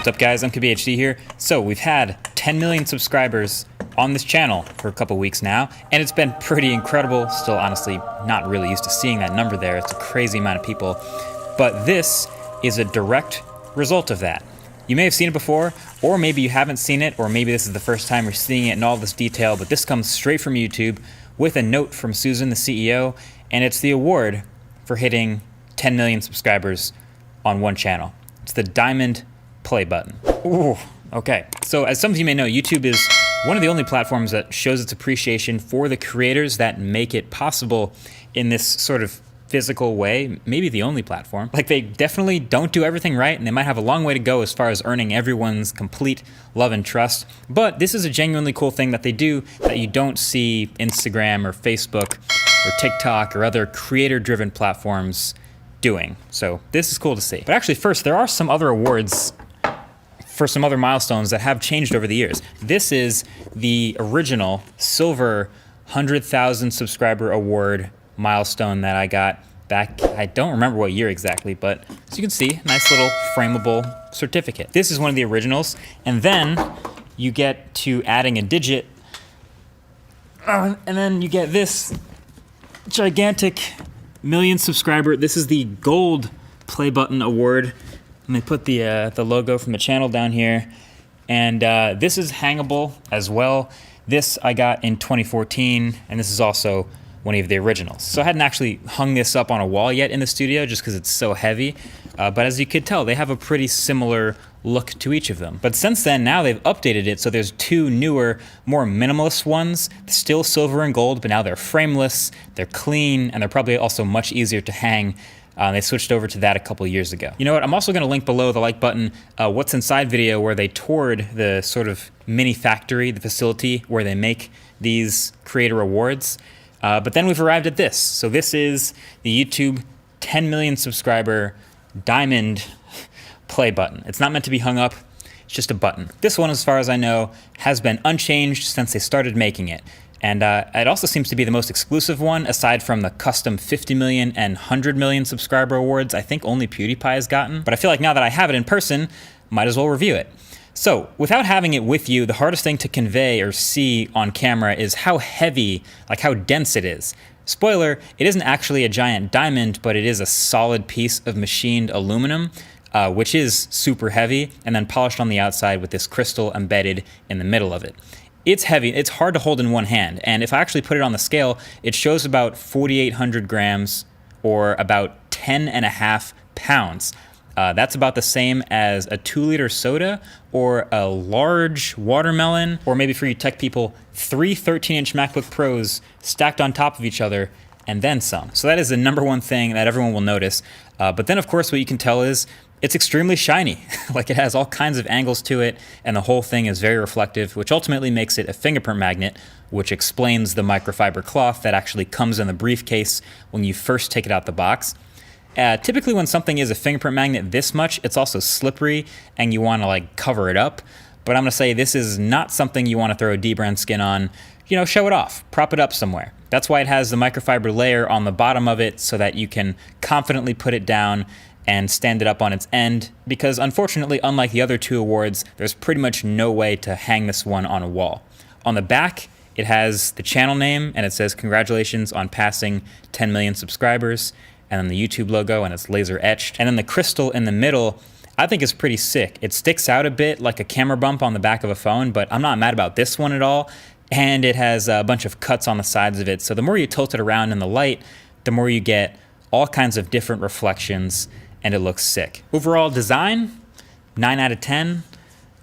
What's up guys, I'm KBHD here. So we've had 10 million subscribers on this channel for a couple weeks now, and it's been pretty incredible. Still honestly not really used to seeing that number there. It's a crazy amount of people. But this is a direct result of that. You may have seen it before, or maybe you haven't seen it, or maybe this is the first time you're seeing it in all this detail, but this comes straight from YouTube with a note from Susan, the CEO, and it's the award for hitting 10 million subscribers on one channel. It's the diamond play button. Ooh, okay. So as some of you may know, YouTube is one of the only platforms that shows its appreciation for the creators that make it possible in this sort of physical way, maybe the only platform. Like, they definitely don't do everything right, and they might have a long way to go as far as earning everyone's complete love and trust. But this is a genuinely cool thing that they do that you don't see Instagram or Facebook or TikTok or other creator-driven platforms doing. So this is cool to see. But actually first, there are some other awards for some other milestones that have changed over the years. This is the original silver 100,000 subscriber award milestone that I got back, I don't remember what year exactly, but as you can see, nice little frameable certificate. This is one of the originals, and then you get to adding a digit, and then you get this gigantic million subscriber. This is the gold play button award. And they put the logo from the channel down here. And this is hangable as well. This I got in 2014, and this is also one of the originals. So I hadn't actually hung this up on a wall yet in the studio just because it's so heavy. But as you could tell, they have a pretty similar look to each of them. But since then, now they've updated it, so there's two newer, more minimalist ones, still silver and gold, but now they're frameless, they're clean, and they're probably also much easier to hang. They switched over to that a couple years ago. You know what, I'm also gonna link below the like button, What's Inside video where they toured the sort of mini factory, the facility where they make these creator awards. But then we've arrived at this. So this is the YouTube 10 million subscriber diamond play button. It's not meant to be hung up, it's just a button. This one, as far as I know, has been unchanged since they started making it. And it also seems to be the most exclusive one, aside from the custom 50 million and 100 million subscriber awards I think only PewDiePie has gotten. But I feel like now that I have it in person, might as well review it. So, without having it with you, the hardest thing to convey or see on camera is how heavy, like how dense it is. Spoiler, it isn't actually a giant diamond, but it is a solid piece of machined aluminum, which is super heavy, and then polished on the outside with this crystal embedded in the middle of it. It's heavy, it's hard to hold in one hand, and if I actually put it on the scale, it shows about 4,800 grams, or about 10.5 pounds. That's about the same as a 2-liter soda, or a large watermelon, or maybe for you tech people, 3 13-inch MacBook Pros stacked on top of each other, and then some. So that is the number one thing that everyone will notice. But then of course what you can tell is it's extremely shiny. Like, it has all kinds of angles to it, and the whole thing is very reflective, which ultimately makes it a fingerprint magnet, which explains the microfiber cloth that actually comes in the briefcase when you first take it out the box. Typically when something is a fingerprint magnet this much, it's also slippery and you want to like cover it up. But I'm going to say this is not something you want to throw a dbrand skin on. You know, show it off, prop it up somewhere. That's why it has the microfiber layer on the bottom of it, so that you can confidently put it down and stand it up on its end, because unfortunately, unlike the other two awards, there's pretty much no way to hang this one on a wall. On the back, it has the channel name, and it says congratulations on passing 10 million subscribers, and then the YouTube logo, and it's laser etched. And then the crystal in the middle, I think is pretty sick. It sticks out a bit like a camera bump on the back of a phone, but I'm not mad about this one at all. And it has a bunch of cuts on the sides of it, so the more you tilt it around in the light, the more you get all kinds of different reflections, and it looks sick. Overall design, 9 out of 10.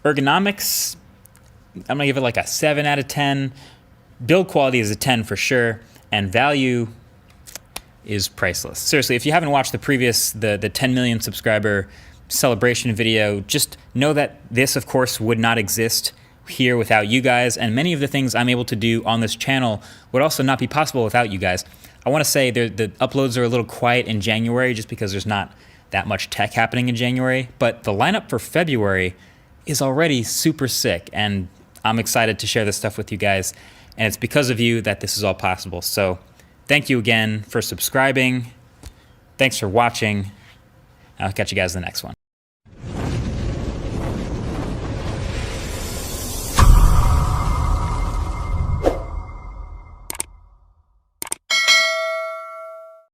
Ergonomics, I'm gonna give it like a 7 out of 10. Build quality is a 10 for sure, and value is priceless. Seriously, if you haven't watched the previous, the 10 million subscriber celebration video, just know that this, of course, would not exist here without you guys, and many of the things I'm able to do on this channel would also not be possible without you guys. I want to say the uploads are a little quiet in January just because there's not that much tech happening in January, but the lineup for February is already super sick, and I'm excited to share this stuff with you guys, and it's because of you that this is all possible. So thank you again for subscribing. Thanks for watching. I'll catch you guys in the next one.